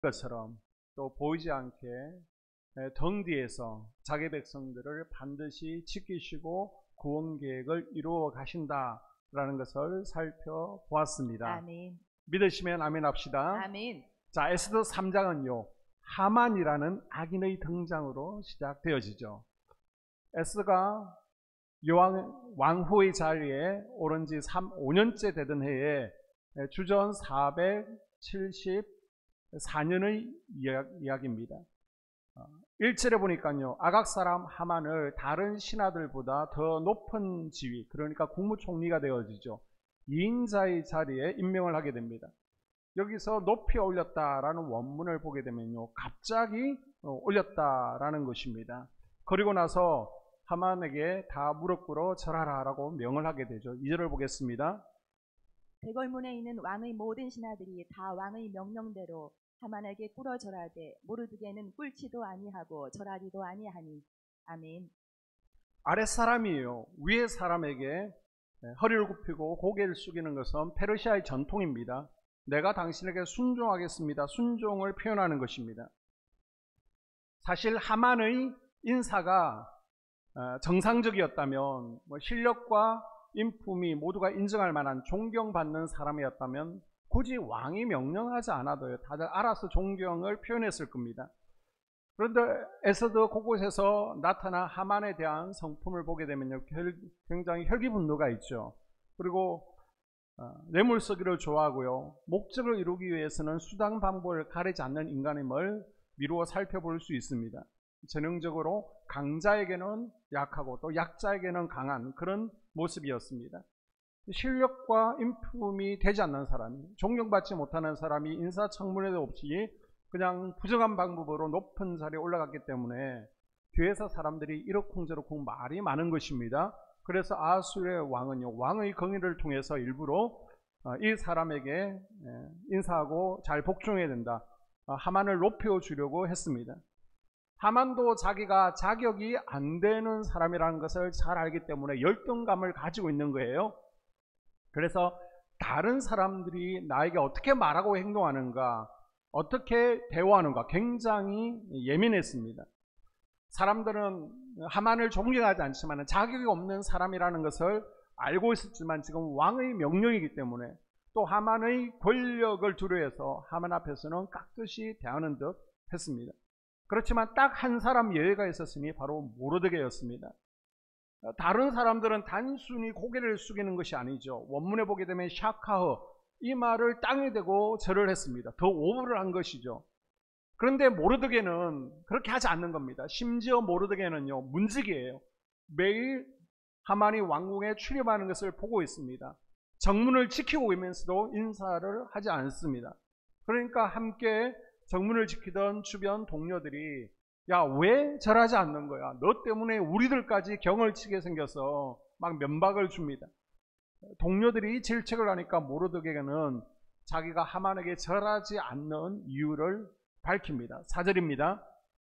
것처럼 또 보이지 않게 등 뒤에서 자기 백성들을 반드시 지키시고 구원 계획을 이루어 가신다라는 것을 살펴보았습니다. 아멘. 믿으시면 아멘 합시다. 아멘. 자, 에스더 3장은요, 하만이라는 악인의 등장으로 시작되어지죠. 에스더가 왕후의 자리에 오른 지 5년째 되던 해에 주전 474년의 이야기입니다. 1절에 보니까요, 아각 사람 하만을 다른 신하들보다 더 높은 지위, 그러니까 국무총리가 되어지죠. 2인자의 자리에 임명을 하게 됩니다. 여기서 높이 올렸다라는 원문을 보게 되면요, 갑자기 올렸다라는 것입니다. 그리고 나서 하만에게 다 무릎 꿇어 절하라라고 명을 하게 되죠. 2절을 보겠습니다. 대궐문에 있는 왕의 모든 신하들이 다 왕의 명령대로 하만에게 꿇어 절하되 모르드게는 꿇지도 아니하고 절하지도 아니하니. 아멘. 아랫 사람이에요. 위에 사람에게 허리를 굽히고 고개를 숙이는 것은 페르시아의 전통입니다. 내가 당신에게 순종하겠습니다. 순종을 표현하는 것입니다. 사실 하만의 인사가 정상적이었다면, 실력과 인품이 모두가 인정할 만한 존경받는 사람이었다면 굳이 왕이 명령하지 않아도요, 다들 알아서 존경을 표현했을 겁니다. 그런데 에스더 곳곳에서 나타난 하만에 대한 성품을 보게 되면요, 굉장히 혈기분노가 있죠. 그리고 뇌물 쓰기를 좋아하고요, 목적을 이루기 위해서는 수단 방법을 가리지 않는 인간임을 미루어 살펴볼 수 있습니다. 전형적으로 강자에게는 약하고 또 약자에게는 강한 그런 모습이었습니다. 실력과 인품이 되지 않는 사람이, 존경받지 못하는 사람이 인사청문회도 없이 그냥 부정한 방법으로 높은 자리에 올라갔기 때문에 뒤에서 사람들이 이러쿵저러쿵 말이 많은 것입니다. 그래서 아수르의 왕은요, 왕의 경위를 통해서 일부러 이 사람에게 인사하고 잘 복종해야 된다, 하만을 높여주려고 했습니다. 하만도 자기가 자격이 안 되는 사람이라는 것을 잘 알기 때문에 열등감을 가지고 있는 거예요. 그래서 다른 사람들이 나에게 어떻게 말하고 행동하는가, 어떻게 대화하는가 굉장히 예민했습니다. 사람들은 하만을 존경하지 않지만 자격이 없는 사람이라는 것을 알고 있었지만 지금 왕의 명령이기 때문에 또 하만의 권력을 두려워해서 하만 앞에서는 깍듯이 대하는 듯 했습니다. 그렇지만 딱 한 사람 예외가 있었으니 바로 모르드게였습니다. 다른 사람들은 단순히 고개를 숙이는 것이 아니죠. 원문에 보게 되면 샤카흐, 이 말을 땅에 대고 절을 했습니다. 더 오버를 한 것이죠. 그런데 모르드게는 그렇게 하지 않는 겁니다. 심지어 모르드게는요, 문지기예요. 매일 하만이 왕궁에 출입하는 것을 보고 있습니다. 정문을 지키고 있면서도 인사를 하지 않습니다. 그러니까 함께 정문을 지키던 주변 동료들이, 야, 왜 절하지 않는 거야? 너 때문에 우리들까지 경을 치게 생겨서 막 면박을 줍니다. 동료들이 질책을 하니까 모르드게는 자기가 하만에게 절하지 않는 이유를 밝힙니다. 4절입니다.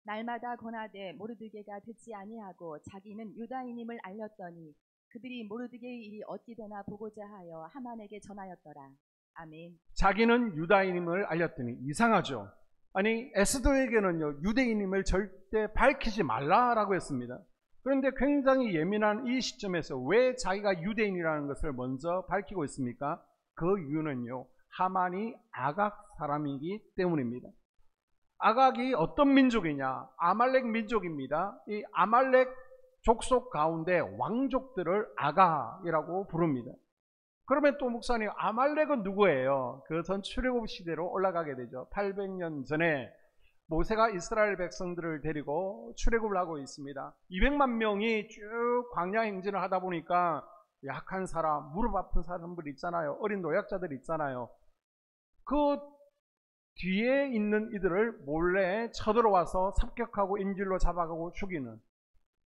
날마다 권하되 모르드게가 듣지 아니하고 자기는 유다인임을 알렸더니 그들이 모르드게의 일이 어찌 되나 보고자 하여 하만에게 전하였더라. 아멘. 자기는 유다인임을 알렸더니, 이상하죠. 아니, 에스더에게는요, 유대인임을 절대 밝히지 말라라고 했습니다. 그런데 굉장히 예민한 이 시점에서 왜 자기가 유대인이라는 것을 먼저 밝히고 있습니까? 그 이유는요, 하만이 아각 사람이기 때문입니다. 아각이 어떤 민족이냐? 아말렉 민족입니다. 이 아말렉 족속 가운데 왕족들을 아각이라고 부릅니다. 그러면 또 목사님, 아말렉은 누구예요? 그것은 출애굽 시대로 올라가게 되죠. 800년 전에 모세가 이스라엘 백성들을 데리고 출애굽을 하고 있습니다. 200만 명이 쭉 광야 행진을 하다 보니까 약한 사람, 무릎 아픈 사람들 있잖아요. 어린 노약자들 있잖아요. 그 뒤에 있는 이들을 몰래 쳐들어와서 습격하고 인질로 잡아가고 죽이는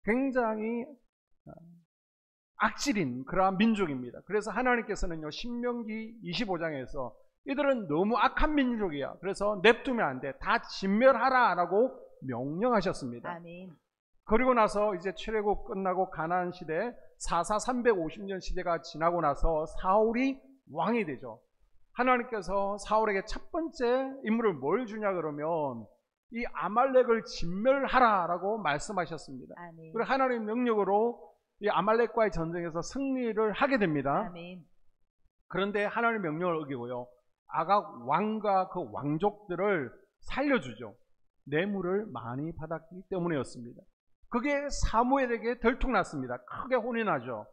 굉장히 악질인 그러한 민족입니다. 그래서 하나님께서는요, 신명기 25장에서 이들은 너무 악한 민족이야, 그래서 냅두면 안 돼, 다 진멸하라 라고 명령하셨습니다. 아멘. 그리고 나서 이제 출애굽 끝나고 가나안 시대 4사 350년 시대가 지나고 나서 사울이 왕이 되죠. 하나님께서 사울에게 첫 번째 임무를 뭘 주냐 그러면 이 아말렉을 진멸하라라고 말씀하셨습니다. 아멘. 그리고 하나님의 능력으로 이 아말렉과의 전쟁에서 승리를 하게 됩니다. 아멘. 그런데 하나님의 명령을 어기고요, 아각 왕과 그 왕족들을 살려주죠. 뇌물을 많이 받았기 때문이었습니다. 그게 사무엘에게 들통났습니다. 크게 혼이 나죠.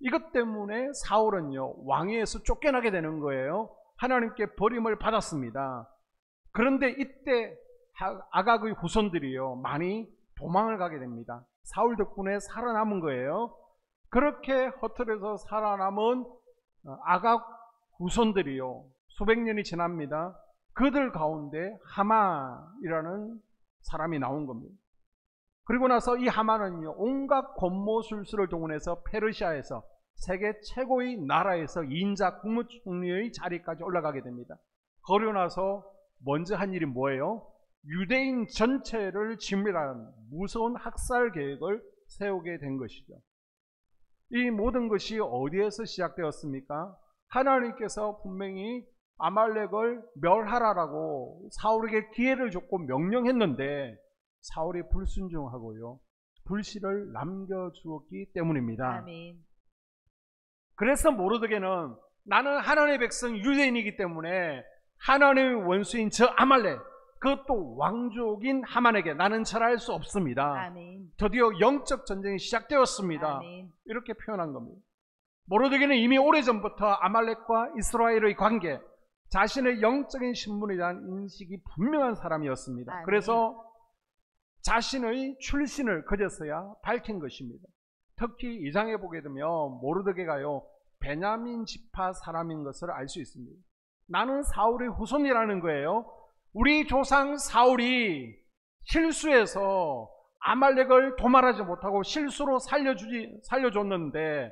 이것 때문에 사울은요, 왕위에서 쫓겨나게 되는 거예요. 하나님께 버림을 받았습니다. 그런데 이때 아각의 후손들이요, 많이 도망을 가게 됩니다. 사울 덕분에 살아남은 거예요. 그렇게 허틀에서 살아남은 아각 후손들이요, 수백 년이 지납니다. 그들 가운데 하만이라는 사람이 나온 겁니다. 그리고 나서 이 하만은요, 온갖 권모술수를 동원해서 페르시아에서 세계 최고의 나라에서 2인자 국무총리의 자리까지 올라가게 됩니다. 그러고 나서 먼저 한 일이 뭐예요? 유대인 전체를 진멸하는 무서운 학살 계획을 세우게 된 것이죠. 이 모든 것이 어디에서 시작되었습니까? 하나님께서 분명히 아말렉을 멸하라라고 사울에게 기회를 줬고 명령했는데 사울이 불순종하고요, 불씨를 남겨주었기 때문입니다. 아멘. 그래서 모르드게는 나는 하나님의 백성 유대인이기 때문에 하나님의 원수인 저 아말렉, 그것도 왕족인 하만에게 나는 절할 수 없습니다. 아멘. 드디어 영적 전쟁이 시작되었습니다. 아멘. 이렇게 표현한 겁니다. 모르드게는 이미 오래전부터 아말렉과 이스라엘의 관계, 자신의 영적인 신분에 대한 인식이 분명한 사람이었습니다. 아멘. 그래서 자신의 출신을 그제서야 밝힌 것입니다. 특히 2장에 보게 되면 모르드게가요, 베냐민 지파 사람인 것을 알 수 있습니다. 나는 사울의 후손이라는 거예요. 우리 조상 사울이 실수해서 아말렉을 도말하지 못하고 실수로 살려줬는데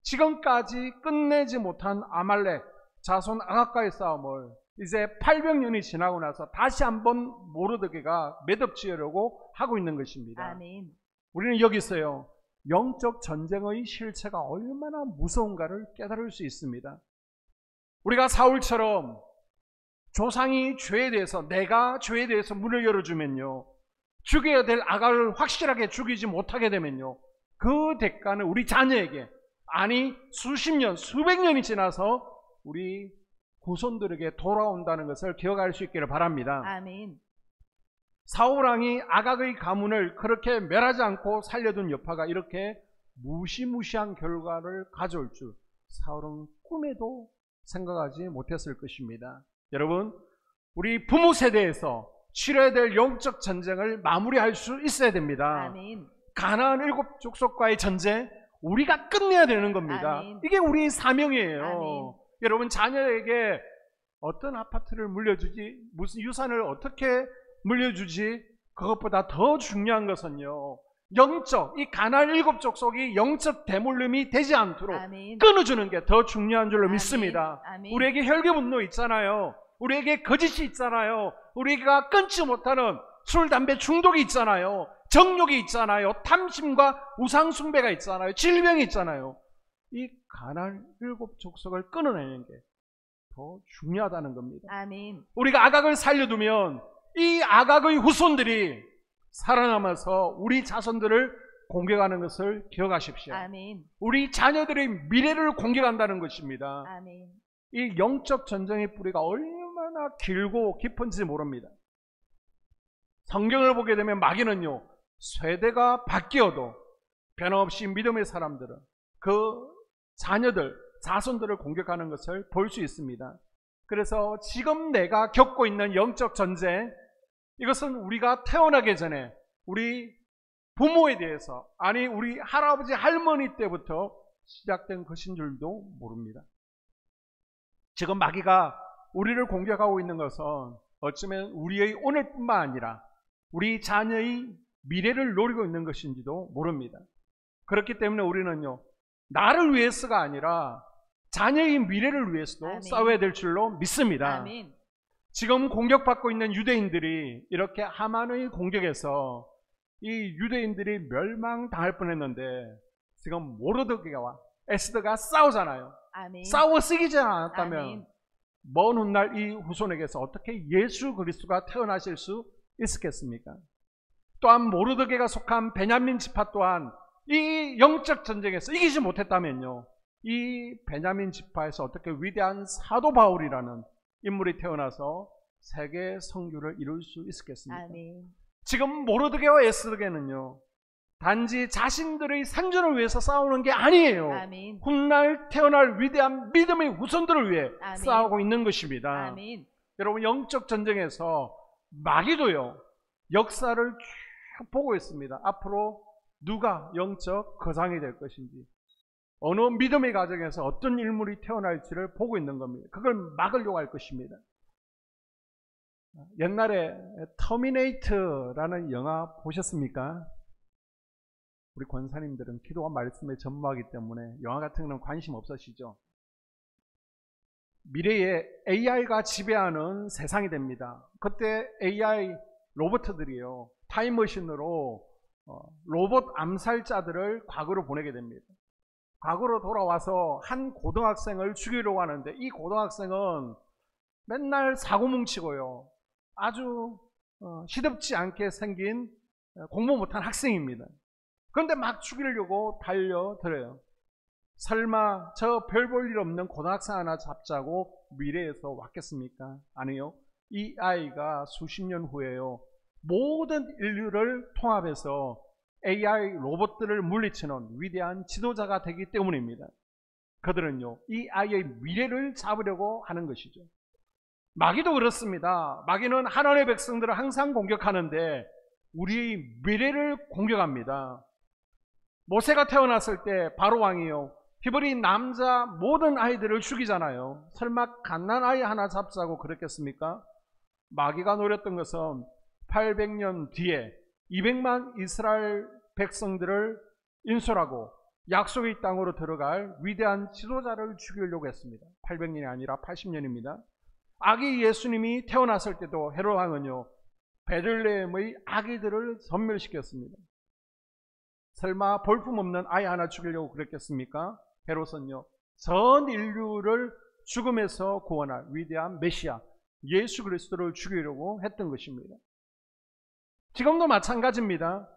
지금까지 끝내지 못한 아말렉 자손 아각과의 싸움을 이제 800년이 지나고 나서 다시 한번 모르드게가 매듭지으려고 하고 있는 것입니다. 아멘. 우리는 여기서요, 영적 전쟁의 실체가 얼마나 무서운가를 깨달을 수 있습니다. 우리가 사울처럼 조상이 죄에 대해서, 내가 죄에 대해서 문을 열어주면요, 죽여야 될 아가를 확실하게 죽이지 못하게 되면요, 그 대가는 우리 자녀에게, 아니 수십 년, 수백 년이 지나서 우리 후손들에게 돌아온다는 것을 기억할 수 있기를 바랍니다. 아멘. 사울왕이 아각의 가문을 그렇게 멸하지 않고 살려둔 여파가 이렇게 무시무시한 결과를 가져올 줄 사울은 꿈에도 생각하지 못했을 것입니다. 여러분, 우리 부모 세대에서 치러야 될 영적 전쟁을 마무리할 수 있어야 됩니다. 아멘. 가나안 7 족속과의 전쟁, 우리가 끝내야 되는 겁니다. 아멘. 이게 우리의 사명이에요. 아멘. 여러분, 자녀에게 어떤 아파트를 물려주지, 무슨 유산을 어떻게 물려주지, 그것보다 더 중요한 것은요, 영적, 이 가나안 7 족속이 영적 대물림이 되지 않도록 아멘. 끊어주는 게 더 중요한 줄로 아멘. 믿습니다. 아멘. 우리에게 혈기분노 있잖아요. 우리에게 거짓이 있잖아요. 우리가 끊지 못하는 술, 담배 중독이 있잖아요. 정욕이 있잖아요. 탐심과 우상숭배가 있잖아요. 질병이 있잖아요. 이 가나안 7 족속을 끊어내는 게 더 중요하다는 겁니다. 아멘. 우리가 아각을 살려두면 이 아각의 후손들이 살아남아서 우리 자손들을 공격하는 것을 기억하십시오. 아멘. 우리 자녀들의 미래를 공격한다는 것입니다. 아멘. 이 영적 전쟁의 뿌리가 얼마나 길고 깊은지 모릅니다. 성경을 보게 되면 마귀는요, 세대가 바뀌어도 변함없이 믿음의 사람들은 그 자녀들, 자손들을 공격하는 것을 볼 수 있습니다. 그래서 지금 내가 겪고 있는 영적 전쟁, 이것은 우리가 태어나기 전에 우리 부모에 대해서, 아니 우리 할아버지 할머니 때부터 시작된 것인 줄도 모릅니다. 지금 마귀가 우리를 공격하고 있는 것은 어쩌면 우리의 오늘뿐만 아니라 우리 자녀의 미래를 노리고 있는 것인지도 모릅니다. 그렇기 때문에 우리는요, 나를 위해서가 아니라 자녀의 미래를 위해서도 아멘. 싸워야 될 줄로 믿습니다. 아멘. 지금 공격받고 있는 유대인들이 이렇게 하만의 공격에서 이 유대인들이 멸망당할 뻔했는데 지금 모르드게와 에스더가 싸우잖아요. 아멘. 싸워 쓰기지 않았다면 아멘. 먼 훗날 이 후손에게서 어떻게 예수 그리스도가 태어나실 수 있었겠습니까? 또한 모르드게가 속한 베냐민 지파 또한 이 영적 전쟁에서 이기지 못했다면요, 이 베냐민 지파에서 어떻게 위대한 사도 바울이라는 인물이 태어나서 세계 선교를 이룰 수 있었겠습니까? 아멘. 지금 모르드게와 에스더게는요, 단지 자신들의 생존을 위해서 싸우는 게 아니에요. 아멘. 훗날 태어날 위대한 믿음의 후손들을 위해 아멘. 싸우고 있는 것입니다. 아멘. 여러분, 영적 전쟁에서 마귀도요, 역사를 쭉 보고 있습니다. 앞으로 누가 영적 거장이 될 것인지, 어느 믿음의 가정에서 어떤 인물이 태어날지를 보고 있는 겁니다. 그걸 막으려고 할 것입니다. 옛날에 터미네이터라는 영화 보셨습니까? 우리 권사님들은 기도와 말씀에 전무하기 때문에 영화 같은 거는 관심 없으시죠? 미래에 AI가 지배하는 세상이 됩니다. 그때 AI 로봇들이요, 타임머신으로 로봇 암살자들을 과거로 보내게 됩니다. 과거로 돌아와서 한 고등학생을 죽이려고 하는데, 이 고등학생은 맨날 사고 뭉치고요, 아주 시덥지 않게 생긴 공부 못한 학생입니다. 그런데 막 죽이려고 달려들어요. 설마 저 별 볼 일 없는 고등학생 하나 잡자고 미래에서 왔겠습니까? 아니요. 이 아이가 수십 년 후에요, 모든 인류를 통합해서 AI 로봇들을 물리치는 위대한 지도자가 되기 때문입니다. 그들은요, 이 아이의 미래를 잡으려고 하는 것이죠. 마귀도 그렇습니다. 마귀는 하나님의 백성들을 항상 공격하는데 우리의 미래를 공격합니다. 모세가 태어났을 때 바로 왕이요, 히브리 남자 모든 아이들을 죽이잖아요. 설마 갓난 아이 하나 잡자고 그랬겠습니까? 마귀가 노렸던 것은 800년 뒤에 200만 이스라엘 백성들을 인솔하고 약속의 땅으로 들어갈 위대한 지도자를 죽이려고 했습니다. 800년이 아니라 80년입니다. 아기 예수님이 태어났을 때도 헤롯 왕은요, 베들레헴의 아기들을 섬멸시켰습니다. 설마 볼품없는 아이 하나 죽이려고 그랬겠습니까? 헤롯은요, 전 인류를 죽음에서 구원할 위대한 메시아 예수 그리스도를 죽이려고 했던 것입니다. 지금도 마찬가지입니다.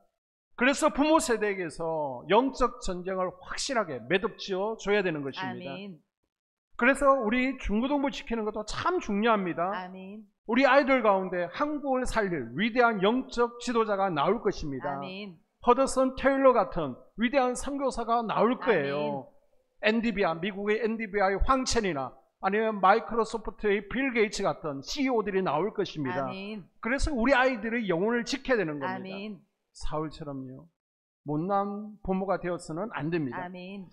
그래서 부모 세대에게서 영적 전쟁을 확실하게 매듭지어 줘야 되는 것입니다. 아멘. 그래서 우리 중고등부 지키는 것도 참 중요합니다. 아멘. 우리 아이들 가운데 한국을 살릴 위대한 영적 지도자가 나올 것입니다. 아멘. 허드슨 테일러 같은 위대한 선교사가 나올 거예요. 엔디비아, 미국의 엔디비아의 황첸이나 아니면 마이크로소프트의 빌 게이츠 같은 CEO들이 나올 것입니다. 아멘. 그래서 우리 아이들의 영혼을 지켜야 되는 겁니다. 아멘. 사울처럼요, 못난 부모가 되어서는 안 됩니다. 아멘.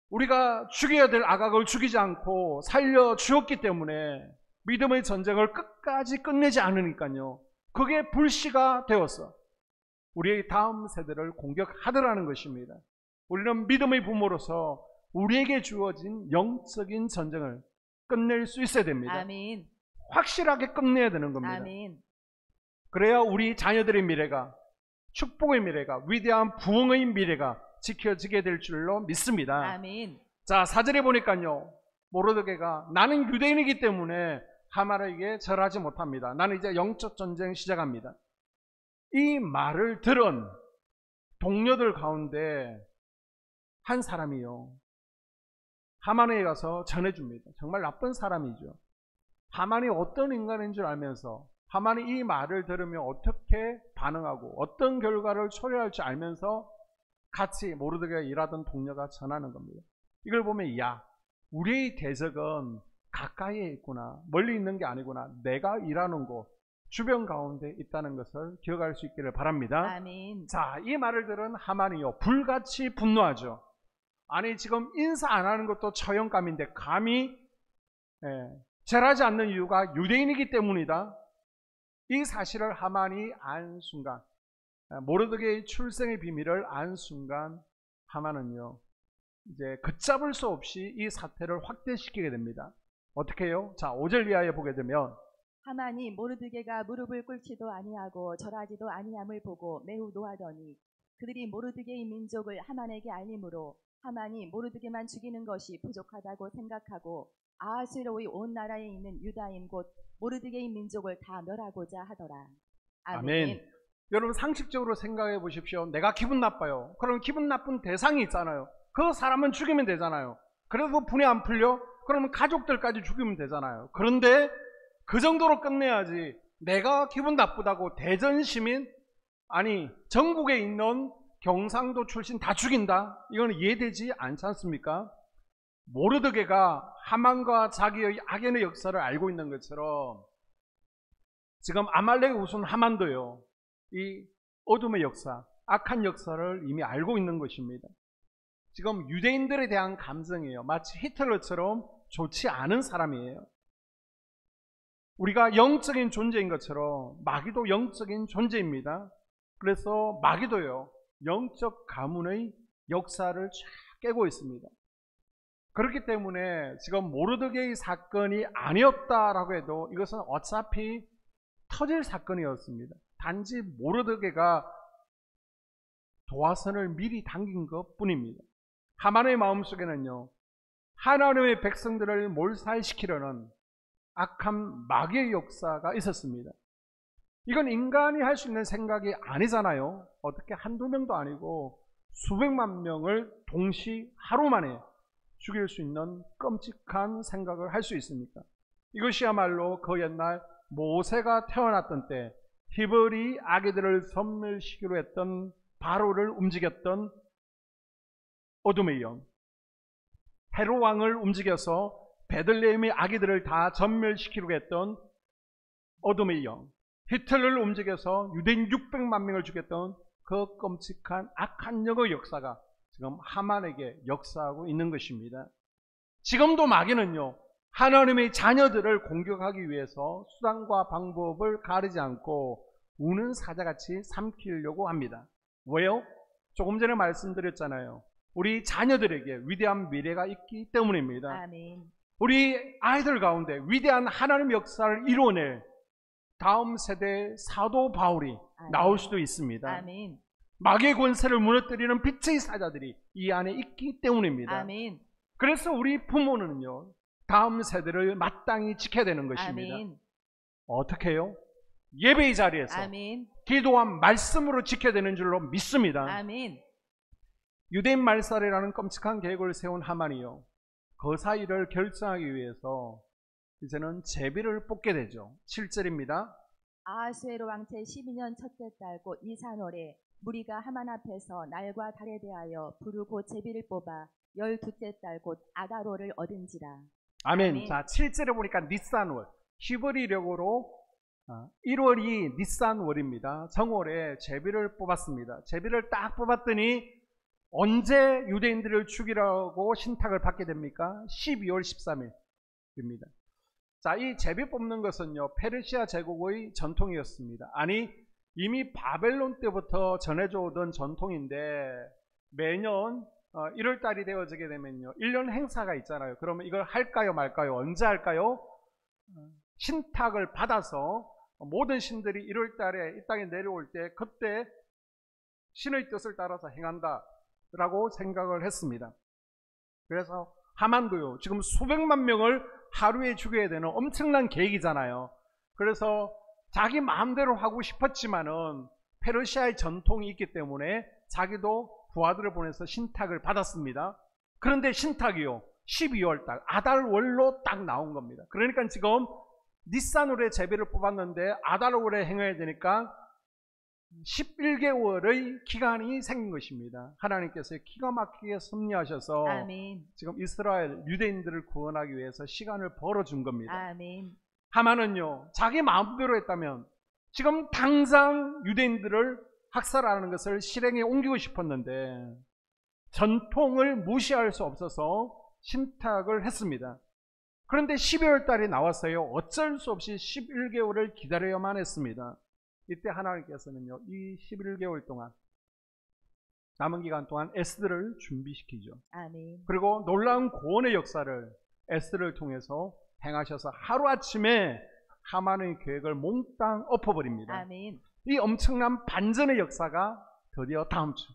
우리가 죽여야 될 아각을 죽이지 않고 살려 주었기 때문에 믿음의 전쟁을 끝까지 끝내지 않으니까요, 그게 불씨가 되어서 우리의 다음 세대를 공격하더라는 것입니다. 우리는 믿음의 부모로서 우리에게 주어진 영적인 전쟁을 끝낼 수 있어야 됩니다. 아멘. 확실하게 끝내야 되는 겁니다. 아멘. 그래야 우리 자녀들의 미래가, 축복의 미래가, 위대한 부흥의 미래가 지켜지게 될 줄로 믿습니다. 아멘. 자, 4절에 보니까요, 모르드게가 나는 유대인이기 때문에 하만에게 절하지 못합니다. 나는 이제 영적 전쟁 시작합니다. 이 말을 들은 동료들 가운데 한 사람이요, 하만에게 가서 전해줍니다. 정말 나쁜 사람이죠. 하만이 어떤 인간인 줄 알면서, 하만이 이 말을 들으면 어떻게 반응하고 어떤 결과를 초래할 줄 알면서 같이 모르드게가 일하던 동료가 전하는 겁니다. 이걸 보면, 야, 우리의 대적은 가까이에 있구나, 멀리 있는 게 아니구나, 내가 일하는 곳 주변 가운데 있다는 것을 기억할 수 있기를 바랍니다. 아멘. 자, 이 말을 들은 하만이요, 불같이 분노하죠. 아니, 지금 인사 안 하는 것도 처형감인데 감히 절하지 않는 이유가 유대인이기 때문이다. 이 사실을 하만이 안 순간, 모르드게의 출생의 비밀을 안 순간, 하만은요, 이제 걷잡을 수 없이 이 사태를 확대시키게 됩니다. 어떻게 해요? 자, 5절 이하에 보게 되면, 하만이 모르드게가 무릎을 꿇지도 아니하고 절하지도 아니함을 보고 매우 노하더니 그들이 모르드게의 민족을 하만에게 알림으로 하만이 모르드게만 죽이는 것이 부족하다고 생각하고 아하수에로의 온 나라에 있는 유다인 곧 모르드게인 민족을 다 멸하고자 하더라. 아멘. 여러분 상식적으로 생각해 보십시오. 내가 기분 나빠요. 그럼 기분 나쁜 대상이 있잖아요. 그 사람은 죽이면 되잖아요. 그래도 분이 안 풀려? 그러면 가족들까지 죽이면 되잖아요. 그런데 그 정도로 끝내야지 내가 기분 나쁘다고 대전 시민, 아니 전국에 있는 경상도 출신 다 죽인다? 이건 이해되지 않지 않습니까? 모르드게가 하만과 자기의 악연의 역사를 알고 있는 것처럼 지금 아말렉의 우선 하만도요, 이 어둠의 역사, 악한 역사를 이미 알고 있는 것입니다. 지금 유대인들에 대한 감정이에요. 마치 히틀러처럼 좋지 않은 사람이에요. 우리가 영적인 존재인 것처럼 마귀도 영적인 존재입니다. 그래서 마귀도요, 영적 가문의 역사를 쫙 깨고 있습니다. 그렇기 때문에 지금 모르드게의 사건이 아니었다라고 해도 이것은 어차피 터질 사건이었습니다. 단지 모르드게가 도화선을 미리 당긴 것 뿐입니다. 하만의 마음속에는요, 하나님의 백성들을 몰살시키려는 악한 마귀의 역사가 있었습니다. 이건 인간이 할 수 있는 생각이 아니잖아요. 어떻게 한두 명도 아니고 수백만 명을 동시 하루 만에 죽일 수 있는 끔찍한 생각을 할 수 있습니까? 이것이야말로 그 옛날 모세가 태어났던 때 히브리 아기들을 섬멸시키려 했던 바로를 움직였던 어둠의 영, 헤롯 왕을 움직여서 베들레헴의 아기들을 다 전멸시키려고 했던 어둠의 영, 히틀러를 움직여서 유대인 600만 명을 죽였던 그 끔찍한 악한 영의 역사가 지금 하만에게 역사하고 있는 것입니다. 지금도 마귀는요, 하나님의 자녀들을 공격하기 위해서 수단과 방법을 가리지 않고 우는 사자같이 삼키려고 합니다. 왜요? 조금 전에 말씀드렸잖아요. 우리 자녀들에게 위대한 미래가 있기 때문입니다. 아멘. 우리 아이들 가운데 위대한 하나님 역사를 이루어낼 다음 세대 사도 바울이 아멘. 나올 수도 있습니다. 아멘. 마귀의 권세를 무너뜨리는 빛의 사자들이 이 안에 있기 때문입니다. 아멘. 그래서 우리 부모는요, 다음 세대를 마땅히 지켜야 되는 것입니다. 아멘. 어떻게 해요? 예배의 자리에서 아멘. 기도와 말씀으로 지켜야 되는 줄로 믿습니다. 아멘. 유대인 말살이라는 끔찍한 계획을 세운 하만이요, 그 사이를 결정하기 위해서 이제는 제비를 뽑게 되죠. 7절입니다. 아하수에로 왕 제12년 첫째 달 곧 니산월에 무리가 하만 앞에서 날과 달에 대하여 부르고 제비를 뽑아 12째 달 곧 아다로를 얻은지라. 아멘. 아멘. 자, 7절에 보니까 니산월, 히브리력으로 1월이 니산월입니다. 정월에 제비를 뽑았습니다. 제비를 딱 뽑았더니 언제 유대인들을 죽이라고 신탁을 받게 됩니까? 12월 13일입니다. 자, 이 제비 뽑는 것은요, 페르시아 제국의 전통이었습니다. 아니, 이미 바벨론 때부터 전해져 오던 전통인데 매년 1월달이 되어지게 되면요, 1년 행사가 있잖아요. 그러면 이걸 할까요 말까요? 언제 할까요? 신탁을 받아서 모든 신들이 1월달에 이 땅에 내려올 때 그때 신의 뜻을 따라서 행한다 라고 생각을 했습니다. 그래서 하만도요, 지금 수백만 명을 하루에 죽여야 되는 엄청난 계획이잖아요. 그래서 자기 마음대로 하고 싶었지만은 페르시아의 전통이 있기 때문에 자기도 부하들을 보내서 신탁을 받았습니다. 그런데 신탁이요, 12월달 아달월로 딱 나온 겁니다. 그러니까 지금 니산월에 제비를 뽑았는데 아달월에 행해야 되니까 11개월의 기간이 생긴 것입니다. 하나님께서 기가 막히게 섭리하셔서 아멘. 지금 이스라엘 유대인들을 구원하기 위해서 시간을 벌어준 겁니다. 아멘. 하만은요, 자기 마음대로 했다면 지금 당장 유대인들을 학살하는 것을 실행에 옮기고 싶었는데 전통을 무시할 수 없어서 신탁을 했습니다. 그런데 12월 달에 나왔어요. 어쩔 수 없이 11개월을 기다려야만 했습니다. 이때 하나님께서는요, 이 11개월 동안 남은 기간 동안 에스더를 준비시키죠. 아멘. 그리고 놀라운 구원의 역사를 에스더를 통해서 행하셔서 하루아침에 하만의 계획을 몽땅 엎어버립니다. 아멘. 이 엄청난 반전의 역사가 드디어 다음 주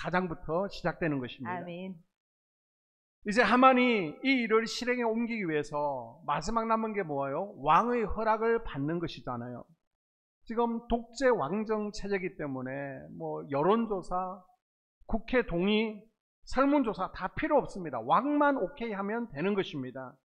4장부터 시작되는 것입니다. 아멘. 이제 하만이 이 일을 실행에 옮기기 위해서 마지막 남은 게 뭐예요? 왕의 허락을 받는 것이잖아요. 지금 독재 왕정 체제이기 때문에 뭐 여론조사, 국회 동의, 설문조사 다 필요 없습니다. 왕만 오케이 하면 되는 것입니다.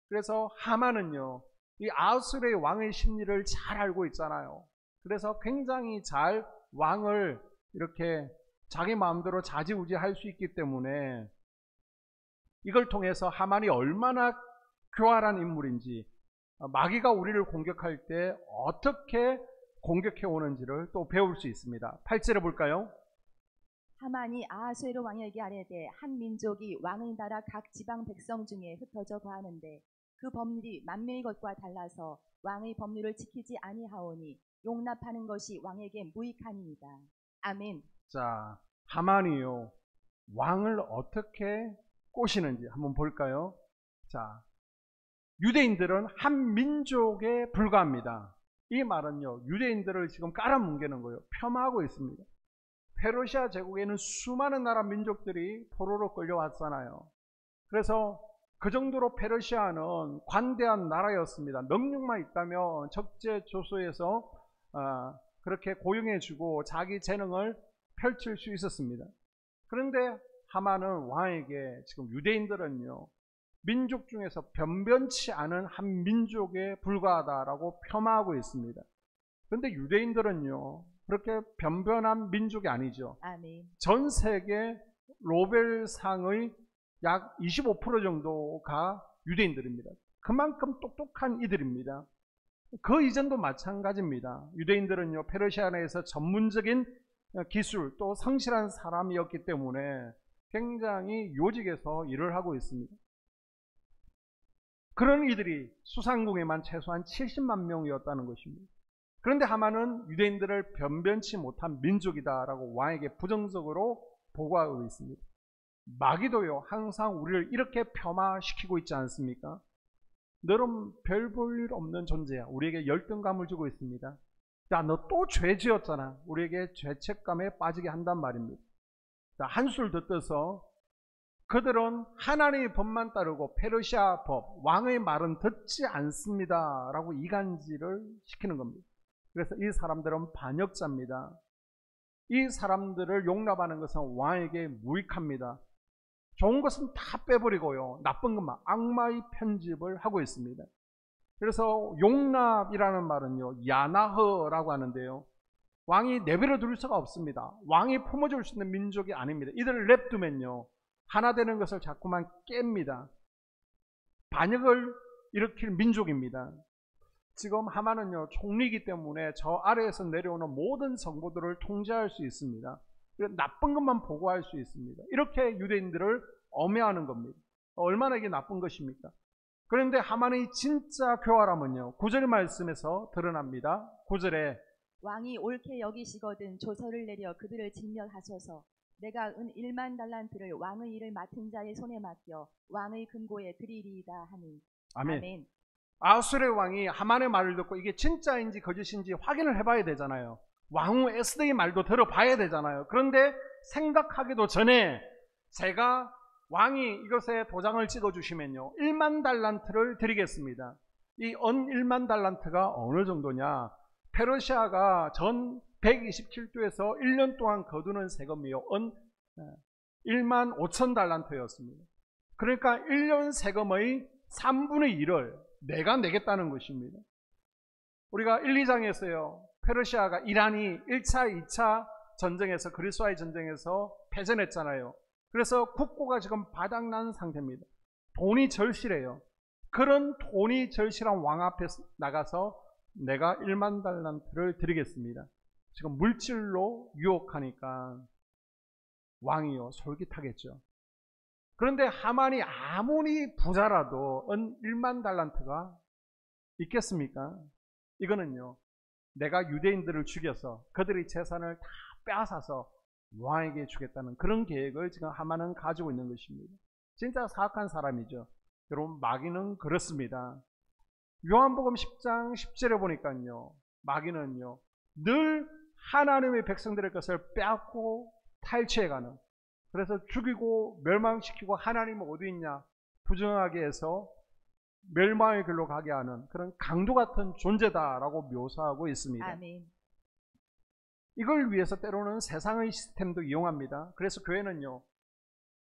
그래서 하만은요, 이 아수르의 왕의 심리를 잘 알고 있잖아요. 그래서 굉장히 잘 왕을 이렇게 자기 마음대로 좌지우지할 수 있기 때문에 이걸 통해서 하만이 얼마나 교활한 인물인지, 마귀가 우리를 공격할 때 어떻게 공격해 오는지를 또 배울 수 있습니다. 8절에 볼까요? 하만이 아하수에로 왕에게 아뢰되 한 민족이 왕의 나라 각 지방 백성 중에 흩어져 거하는데 그 법률이 만민의 것과 달라서 왕의 법률을 지키지 아니하오니 용납하는 것이 왕에게 무익하니이다. 아멘. 자, 하만이요, 왕을 어떻게 꼬시는지 한번 볼까요? 자, 유대인들은 한 민족에 불과합니다. 이 말은요, 유대인들을 지금 깔아뭉개는 거예요. 폄하하고 있습니다. 페르시아 제국에는 수많은 나라 민족들이 포로로 끌려왔잖아요. 그래서 그 정도로 페르시아는 관대한 나라였습니다. 명령만 있다면 적재조소에서 그렇게 고용해주고 자기 재능을 펼칠 수 있었습니다. 그런데 하만은 왕에게 지금 유대인들은요, 민족 중에서 변변치 않은 한 민족에 불과하다라고 폄하하고 있습니다. 그런데 유대인들은요, 그렇게 변변한 민족이 아니죠. 아멘. 전 세계 노벨상의 약 25% 정도가 유대인들입니다. 그만큼 똑똑한 이들입니다. 그 이전도 마찬가지입니다. 유대인들은요, 페르시아 내에서 전문적인 기술 또 성실한 사람이었기 때문에 굉장히 요직에서 일을 하고 있습니다. 그런 이들이 수상궁에만 최소한 70만 명이었다는 것입니다. 그런데 하만은 유대인들을 변변치 못한 민족이다라고 왕에게 부정적으로 보고하고 있습니다. 마귀도요, 항상 우리를 이렇게 폄하시키고 있지 않습니까? 너는 별 볼 일 없는 존재야. 우리에게 열등감을 주고 있습니다. 야, 너 또 죄 지었잖아. 우리에게 죄책감에 빠지게 한단 말입니다. 자, 한술 더 떠서 그들은 하나님의 법만 따르고 페르시아 법, 왕의 말은 듣지 않습니다 라고 이간질을 시키는 겁니다. 그래서 이 사람들은 반역자입니다. 이 사람들을 용납하는 것은 왕에게 무익합니다. 좋은 것은 다 빼버리고요, 나쁜 것만, 악마의 편집을 하고 있습니다. 그래서 용납이라는 말은요, 야나흐라고 하는데요, 왕이 내버려 둘 수가 없습니다. 왕이 품어줄 수 있는 민족이 아닙니다. 이들을 냅두면요, 하나 되는 것을 자꾸만 깹니다. 반역을 일으킬 민족입니다. 지금 하만은요, 총리이기 때문에 저 아래에서 내려오는 모든 정보들을 통제할 수 있습니다. 나쁜 것만 보고할 수 있습니다. 이렇게 유대인들을 엄해하는 겁니다. 얼마나 이게 나쁜 것입니까? 그런데 하만의 진짜 교활함은요, 9절 말씀에서 드러납니다. 9절에 왕이 옳게 여기시거든 조서를 내려 그들을 진멸하소서. 내가 은 1만 달란트를 왕의 일을 맡은 자의 손에 맡겨 왕의 금고에 드리리이다 하니. 아멘. 아멘. 아수르의 왕이 하만의 말을 듣고 이게 진짜인지 거짓인지 확인을 해봐야 되잖아요. 왕후 에스더의 말도 들어봐야 되잖아요. 그런데 생각하기도 전에 제가 왕이 이것에 도장을 찍어주시면요, 1만 달란트를 드리겠습니다. 이 은 1만 달란트가 어느 정도냐? 페르시아가 전 127도에서 1년 동안 거두는 세금이요, 은 1만 5천 달란트였습니다. 그러니까 1년 세금의 3분의 1을 내가 내겠다는 것입니다. 우리가 1, 2장에서요, 페르시아가 이란이 1차, 2차 전쟁에서, 그리스와의 전쟁에서 패전했잖아요. 그래서 국고가 지금 바닥난 상태입니다. 돈이 절실해요. 그런 돈이 절실한 왕 앞에 나가서 내가 1만 달란트를 드리겠습니다. 지금 물질로 유혹하니까 왕이요, 솔깃하겠죠. 그런데 하만이 아무리 부자라도 은 1만 달란트가 있겠습니까? 이거는요, 내가 유대인들을 죽여서 그들의 재산을 다 빼앗아서 왕에게 주겠다는 그런 계획을 지금 하만은 가지고 있는 것입니다. 진짜 사악한 사람이죠. 여러분, 마귀는 그렇습니다. 요한복음 10장 10절에 보니까요, 마귀는요, 늘 하나님의 백성들의 것을 빼앗고 탈취해가는, 그래서 죽이고 멸망시키고 하나님은 어디 있냐 부정하게 해서 멸망의 길로 가게 하는 그런 강도 같은 존재다라고 묘사하고 있습니다. 아멘. 이걸 위해서 때로는 세상의 시스템도 이용합니다. 그래서 교회는요,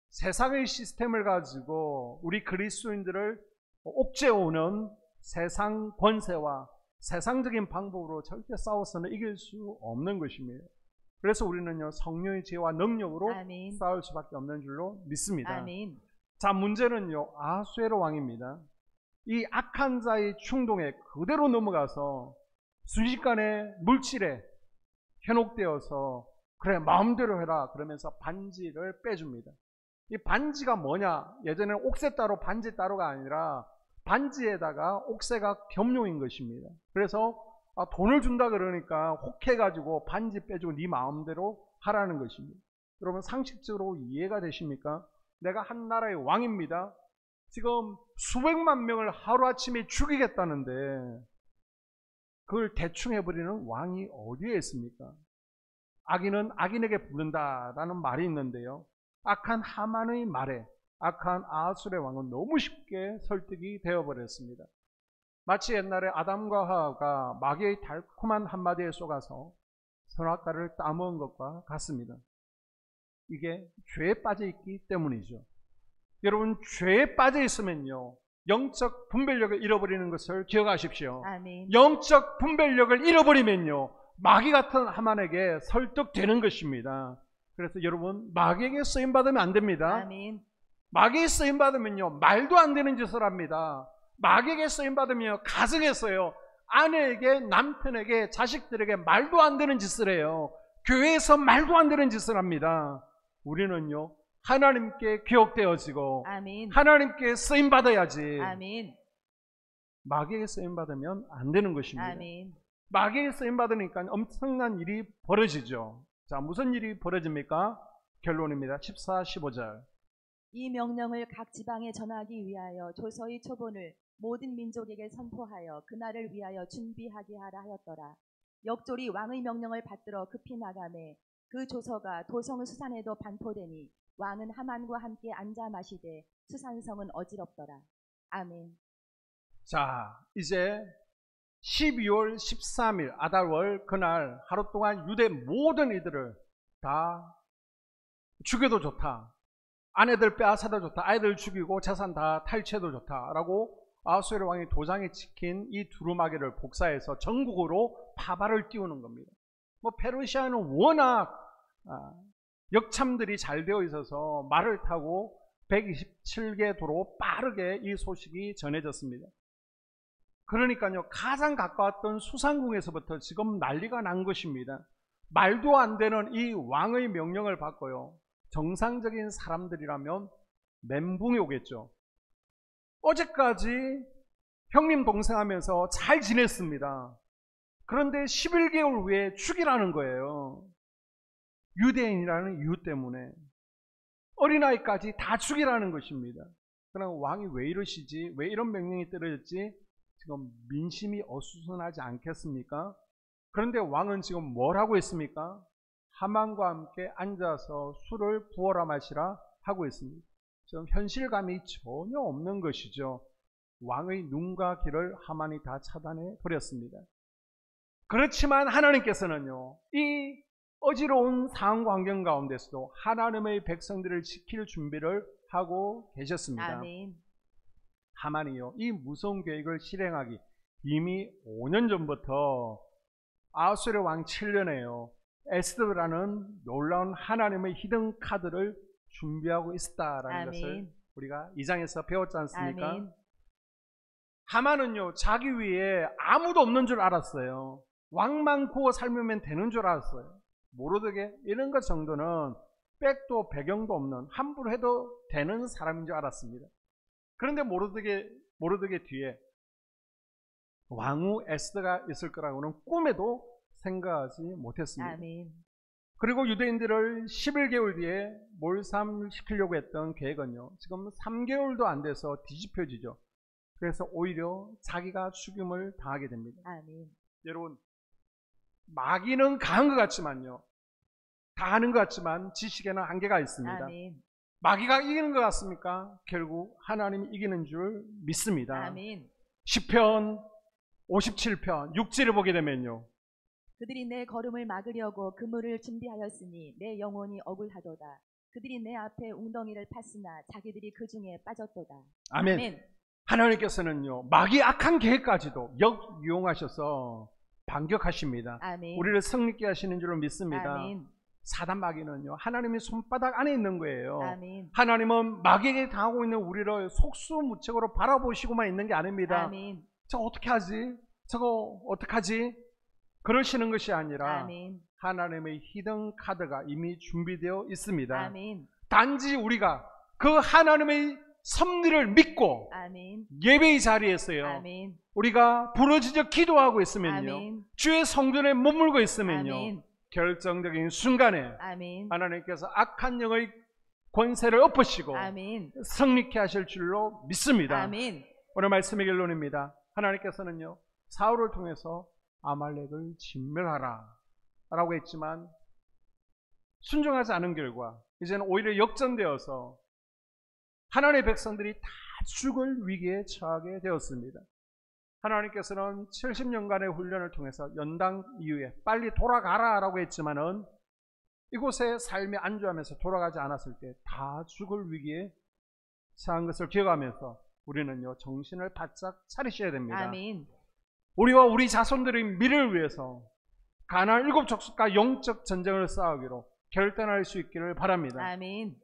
세상의 시스템을 가지고 우리 그리스도인들을 옥죄오는 세상 권세와 세상적인 방법으로 절대 싸워서는 이길 수 없는 것입니다. 그래서 우리는요, 성령의 지혜와 능력으로 아멘. 싸울 수밖에 없는 줄로 믿습니다. 아멘. 자, 문제는요, 아수에로 왕입니다. 이 악한 자의 충동에 그대로 넘어가서 순식간에 물질에 현혹되어서 그래 마음대로 해라 그러면서 반지를 빼줍니다. 이 반지가 뭐냐? 예전에는 옥새 따로 반지 따로가 아니라 반지에다가 옥새가 겸용인 것입니다. 그래서 돈을 준다 그러니까 혹해가지고 반지 빼주고 네 마음대로 하라는 것입니다. 여러분 상식적으로 이해가 되십니까? 내가 한 나라의 왕입니다. 지금 수백만 명을 하루아침에 죽이겠다는데 그걸 대충 해버리는 왕이 어디에 있습니까? 악인은 악인에게 부른다라는 말이 있는데요. 악한 하만의 말에 악한 아하술의 왕은 너무 쉽게 설득이 되어버렸습니다. 마치 옛날에 아담과 하와가 마귀의 달콤한 한마디에 속아서 선악과를 따먹은 것과 같습니다. 이게 죄에 빠져 있기 때문이죠. 여러분 죄에 빠져 있으면요 영적 분별력을 잃어버리는 것을 기억하십시오. 아멘. 영적 분별력을 잃어버리면요 마귀 같은 하만에게 설득되는 것입니다. 그래서 여러분 마귀에게 쓰임받으면 안 됩니다. 아멘. 마귀에 쓰임받으면요 말도 안 되는 짓을 합니다. 마귀에게 쓰임받으면 가정에서요 아내에게 남편에게 자식들에게 말도 안 되는 짓을 해요. 교회에서 말도 안 되는 짓을 합니다. 우리는요 하나님께 기억되어지고 아멘. 하나님께 쓰임받아야지 아멘. 마귀에게 쓰임받으면 안 되는 것입니다. 아멘. 마귀에게 쓰임받으니까 엄청난 일이 벌어지죠. 자, 무슨 일이 벌어집니까? 결론입니다. 14, 15절. 이 명령을 각 지방에 전하기 위하여 조서의 초본을 모든 민족에게 선포하여 그날을 위하여 준비하게 하라 하였더라. 역졸이 왕의 명령을 받들어 급히 나가매 그 조서가 도성 수산에도 반포되니 왕은 하만과 함께 앉아 마시되 수산성은 어지럽더라. 아멘. 자, 이제 12월 13일 아달월 그날 하루 동안 유대 모든 이들을 다 죽여도 좋다. 아내들 빼앗아도 좋다. 아이들 죽이고 재산 다 탈취해도 좋다라고 아하수에로 왕이 도장에 찍힌 이 두루마기를 복사해서 전국으로 파발을 띄우는 겁니다. 페르시아는 워낙 역참들이 잘 되어 있어서 말을 타고 127개 도로 빠르게 이 소식이 전해졌습니다. 그러니까요 가장 가까웠던 수상궁에서부터 지금 난리가 난 것입니다. 말도 안 되는 이 왕의 명령을 받고요 정상적인 사람들이라면 멘붕이 오겠죠. 어제까지 형님 동생 하면서 잘 지냈습니다. 그런데 11개월 후에 죽이라는 거예요. 유대인이라는 이유 때문에 어린아이까지 다 죽이라는 것입니다. 그럼 왕이 왜 이러시지? 왜 이런 명령이 떨어졌지? 지금 민심이 어수선하지 않겠습니까? 그런데 왕은 지금 뭘 하고 있습니까? 하만과 함께 앉아서 술을 부어라 마시라 하고 있습니다. 지금 현실감이 전혀 없는 것이죠. 왕의 눈과 귀를 하만이 다 차단해 버렸습니다. 그렇지만 하나님께서는요, 이 어지러운 상황 환경 가운데서도 하나님의 백성들을 지킬 준비를 하고 계셨습니다. 아멘. 하만이요, 이 무서운 계획을 실행하기 이미 5년 전부터 아하수에로 왕 7년에요. 에스더라는 놀라운 하나님의 히든 카드를 준비하고 있었다라는 것을 우리가 2장에서 배웠지 않습니까? 아멘. 하만은요 자기 위에 아무도 없는 줄 알았어요. 왕만 구워 삶으면 되는 줄 알았어요. 모르드게 이런 것 정도는 백도 배경도 없는 함부로 해도 되는 사람인 줄 알았습니다. 그런데 모르드게 뒤에 왕후 에스더가 있을 거라고는 꿈에도 생각하지 못했습니다. 아멘. 그리고 유대인들을 11개월 뒤에 몰삼시키려고 했던 계획은요 지금 3개월도 안 돼서 뒤집혀지죠. 그래서 오히려 자기가 죽임을 당하게 됩니다. 아멘. 여러분 마귀는 강한 것 같지만요 다 아는 것 같지만 지식에는 한계가 있습니다. 아멘. 마귀가 이기는 것 같습니까? 결국 하나님이 이기는 줄 믿습니다. 아멘. 시편 57편 6절을 보게 되면요. 그들이 내 걸음을 막으려고 그물을 준비하였으니 내 영혼이 억울하도다. 그들이 내 앞에 웅덩이를 팠으나 자기들이 그 중에 빠졌도다. 아멘. 아멘. 하나님께서는요, 마귀 악한 계획까지도 역이용하셔서 반격하십니다. 아멘. 우리를 승리케 하시는 줄로 믿습니다. 아멘. 사단 마귀는요, 하나님의 손바닥 안에 있는 거예요. 아멘. 하나님은 마귀에게 당하고 있는 우리를 속수무책으로 바라보시고만 있는 게 아닙니다. 아멘. 저거 어떻게 하지? 저거 어떡하지? 그러시는 것이 아니라 아멘. 하나님의 히든 카드가 이미 준비되어 있습니다. 아멘. 단지 우리가 그 하나님의 섭리를 믿고 아멘. 예배의 자리에서요, 아멘. 우리가 부르짖어 기도하고 있으면요, 아멘. 주의 성전에 머물고 있으면요, 아멘. 결정적인 순간에 아멘. 하나님께서 악한 영의 권세를 엎으시고 아멘. 승리케 하실 줄로 믿습니다. 아멘. 오늘 말씀의 결론입니다. 하나님께서는요, 사울을 통해서 아말렉을 진멸하라 라고 했지만 순종하지 않은 결과 이제는 오히려 역전되어서 하나님의 백성들이 다 죽을 위기에 처하게 되었습니다. 하나님께서는 70년간의 훈련을 통해서 연당 이후에 빨리 돌아가라 라고 했지만은 이곳에 삶에 안주하면서 돌아가지 않았을 때 다 죽을 위기에 처한 것을 기억하면서 우리는요, 정신을 바짝 차리셔야 됩니다. 아멘. 우리와 우리 자손들의 미래를 위해서 가나안 7족속과 영적 전쟁을 싸우기로 결단할 수 있기를 바랍니다. 아멘.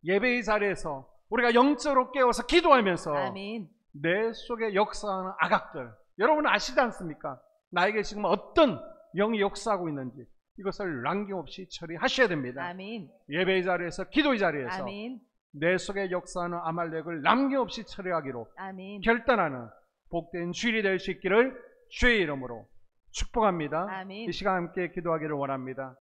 예배의 자리에서 우리가 영적으로 깨워서 기도하면서 아멘. 내 속에 역사하는 악악들, 여러분 아시지 않습니까? 나에게 지금 어떤 영이 역사하고 있는지 이것을 남김없이 처리하셔야 됩니다. 아멘. 예배의 자리에서, 기도의 자리에서 아멘. 내 속에 역사하는 아말렉을 남김없이 처리하기로 아멘. 결단하는 복된 주일이 될 수 있기를 주의 이름으로 축복합니다. 아멘. 이 시간 함께 기도하기를 원합니다.